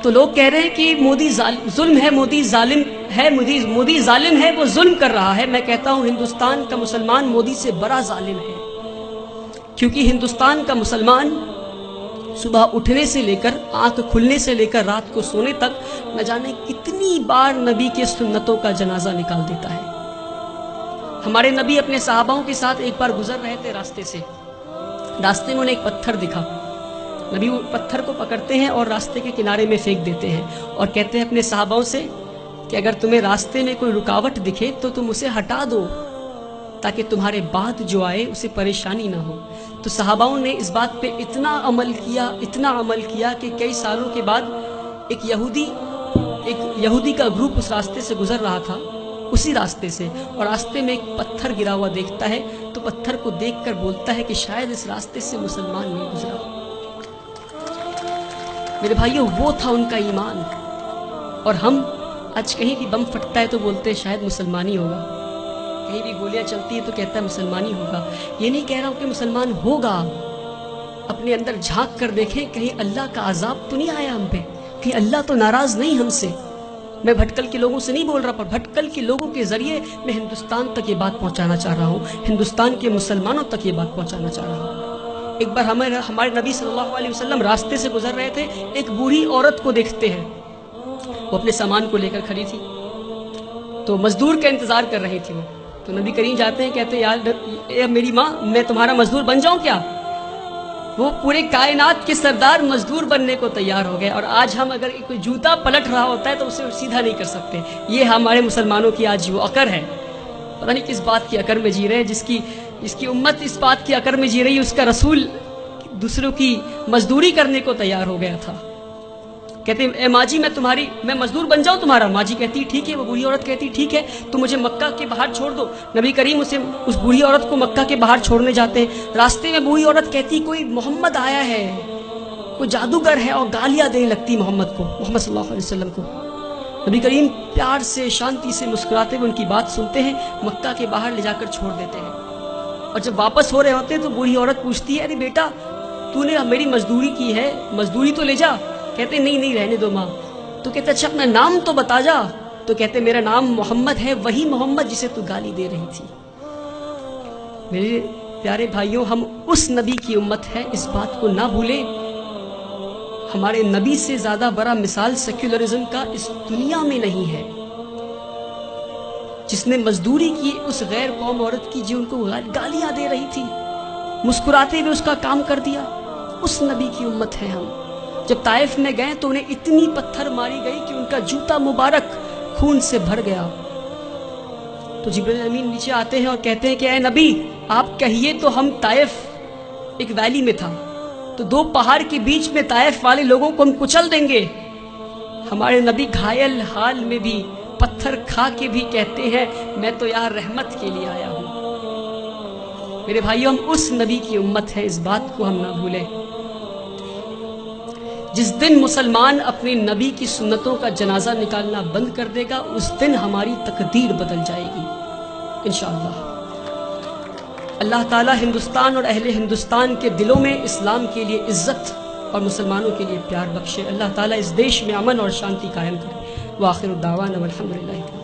تو لوگ کہہ رہے ہیں کہ مودی ظلم ہے، مودی ظالم ہے، مودی ظالم ہے، وہ ظلم کر رہا ہے۔ میں کہتا ہوں ہندوستان کا مسلمان مودی سے بڑا ظالم ہے، کیونکہ ہندوستان کا مسلمان صبح اٹھنے سے لے کر آنکھ کھلنے سے لے کر رات کو سونے تک نہ جانے کتنی بار نبی کے سنتوں کا جنازہ نکال دیتا ہے۔ ہمارے نبی اپنے صحاباؤں کے ساتھ ایک بار گزر رہے تھے راستے سے، راستے میں انہیں ایک پتھر دکھا، نبی وہ پتھر کو پکڑتے ہیں اور راستے کے کنارے میں پھینک دیتے ہیں اور کہتے ہیں اپنے صحاباؤں سے کہ اگر تمہیں راستے میں کوئی رکاوٹ دکھے تو تم اسے ہٹا دو تاکہ تمہارے بعد جو آئے اسے پریشانی نہ ہو۔ تو صحاباؤں نے اس بات پہ اتنا عمل کیا کہ کئی سالوں کے بعد ایک یہودی کا گروپ اس راستے سے گزر رہا تھا، اسی راستے سے، اور راستے میں ایک پتھر گرا ہوا دیکھتا ہے تو پتھر کو دیکھ کر بولتا ہے کہ شاید اس راستے سے مسلمان نہیں گزرا۔ میرے بھائیوں، وہ تھا ان کا ایمان۔ اور ہم آج کہیں بھی بم پھٹتا ہے تو بولتے ہیں شاید مسلمانی ہوگا، کہیں بھی گولیاں چلتی ہیں تو کہتا ہے مسلمانی ہوگا۔ یہ نہیں کہہ رہا ہوں کہ مسلمان ہوگا، اپنے اندر جھانک کر دیکھیں کہیں اللہ کا عذاب تو نہیں آیا ہم پہ، کہیں اللہ تو ناراض نہیں ہم سے۔ میں بھٹکل کے لوگوں سے نہیں بول رہا، پر بھٹکل کے لوگوں کے ذریعے میں ہندوستان تک یہ بات پہنچانا چاہ رہا ہوں، ہندوستان کے مسلمانوں تک یہ بات پہنچانا چاہ رہا ہوں۔ ایک بار ہمارے نبی صلی اللہ علیہ وسلم راستے سے گزر رہے تھے، ایک بوڑھی عورت کو دیکھتے ہیں، وہ اپنے سامان کو لے کر کھڑی تھی، تو مزدور کا انتظار کر رہی تھی وہ۔ تو نبی کریم جاتے ہیں، کہتے ہیں یار میری ماں، میں تمہارا مزدور بن جاؤں کیا؟ وہ پورے کائنات کے سردار مزدور بننے کو تیار ہو گئے، اور آج ہم اگر کوئی جوتا پلٹ رہا ہوتا ہے تو اسے سیدھا نہیں کر سکتے۔ یہ ہمارے مسلمانوں کی آج وہ عقر ہے، پتہ نہیں کس بات کی عقر میں جی رہے ہیں، جس کی امت اس بات کی عقر میں جی رہی ہے، اس کا رسول دوسروں کی مزدوری کرنے کو تیار ہو گیا تھا۔ کہتے ہیں اے ماں جی میں مزدور بن جاؤں تمہارا؟ ماں جی کہتی ٹھیک ہے، وہ بوڑھی عورت کہتی ٹھیک ہے، تو مجھے مکہ کے باہر چھوڑ دو۔ نبی کریم اس بوڑھی عورت کو مکہ کے باہر چھوڑنے جاتے ہیں، راستے میں بوڑھی عورت کہتی کوئی محمد آیا ہے، کوئی جادوگر ہے، اور گالیاں دینے لگتی محمد صلی اللہ علیہ وسلم کو۔ نبی کریم پیار سے شانتی سے مسکراتے ہوئے ان کی بات سنتے ہیں، مکہ کے باہر لے جا کر چھوڑ دیتے ہیں۔ اور جب واپس ہو رہے ہوتے ہیں تو بوڑھی عورت پوچھتی ہے ارے بیٹا تو نے میری مزدوری کی ہے، مزدوری تو لے جا۔ کہتے نہیں رہنے دو ماں۔ تو کہتے اچھا اپنا نام تو بتا جا۔ تو کہتے میرا نام محمد ہے، وہی محمد جسے تو گالی دے رہی تھی۔ میرے پیارے بھائیوں، ہم اس نبی کی امت ہے، اس بات کو نہ بھولیں۔ ہمارے نبی سے زیادہ بڑا مثال سیکولرزم کا اس دنیا میں نہیں ہے، جس نے مزدوری کی اس غیر قوم عورت کی جو ان کو گالیاں دے رہی تھی، مسکراتے ہوئے اس کا کام کر دیا۔ اس نبی کی امت ہے ہم۔ جب طائف میں گئے تو انہیں اتنی پتھر ماری گئی کہ ان کا جوتا مبارک خون سے بھر گیا۔ تو جبرائیل امین نیچے آتے ہیں اور کہتے ہیں کہ اے نبی آپ کہیے تو ہم طائف ایک ویلی میں تھا، تو دو پہاڑ کے بیچ میں طائف والے لوگوں کو ہم کچل دیں گے۔ ہمارے نبی گھائل حال میں بھی پتھر کھا کے بھی کہتے ہیں میں تو یہاں رحمت کے لیے آیا ہوں۔ میرے بھائیوں، ہم اس نبی کی امت ہے، اس بات کو ہم نہ بھولیں۔ جس دن مسلمان اپنے نبی کی سنتوں کا جنازہ نکالنا بند کر دے گا، اس دن ہماری تقدیر بدل جائے گی انشاءاللہ۔ اللہ تعالی ہندوستان اور اہل ہندوستان کے دلوں میں اسلام کے لیے عزت اور مسلمانوں کے لیے پیار بخشے۔ اللہ تعالی اس دیش میں امن اور شانتی قائم کرے۔ وآخر الدعوانا والحمدللہ۔